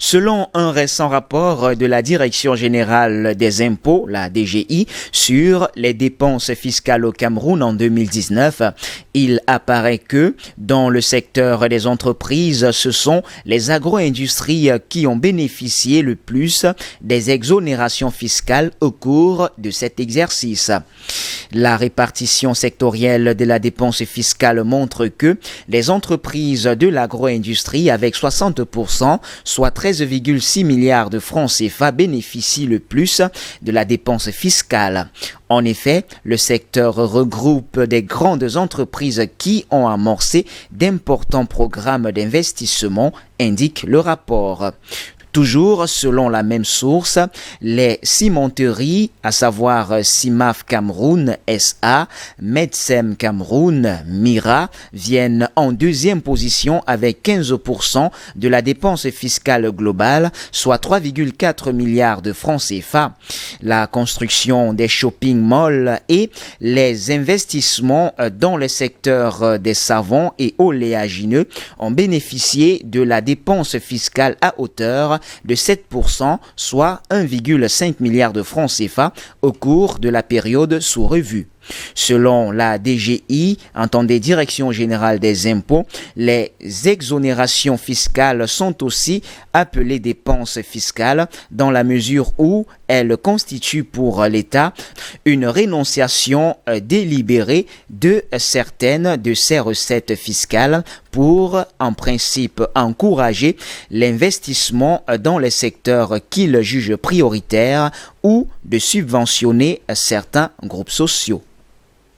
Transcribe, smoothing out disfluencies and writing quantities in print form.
Selon un récent rapport de la Direction générale des impôts, la DGI, sur les dépenses fiscales au Cameroun en 2019, il apparaît que dans le secteur des entreprises, ce sont les agro-industries qui ont bénéficié le plus des exonérations fiscales au cours de cet exercice. La répartition sectorielle de la dépense fiscale montre que les entreprises de l'agro-industrie avec 60%, soit 13,6 milliards de francs CFA, bénéficient le plus de la dépense fiscale. En effet, le secteur regroupe des grandes entreprises qui ont amorcé d'importants programmes d'investissement, indique le rapport. Toujours selon la même source, les cimenteries, à savoir CIMAF Cameroun SA, Medsem Cameroun, Mira, viennent en deuxième position avec 15% de la dépense fiscale globale, soit 3,4 milliards de francs CFA. La construction des shopping malls et les investissements dans le secteur des savons et oléagineux ont bénéficié de la dépense fiscale à hauteur de 7%, soit 1,5 milliard de francs CFA au cours de la période sous revue. Selon la DGI, entendez Direction générale des impôts, les exonérations fiscales sont aussi appelées dépenses fiscales dans la mesure où elles constituent pour l'État une rénonciation délibérée de certaines de ses recettes fiscales pour, en principe, encourager l'investissement dans les secteurs qu'il juge prioritaires ou de subventionner certains groupes sociaux.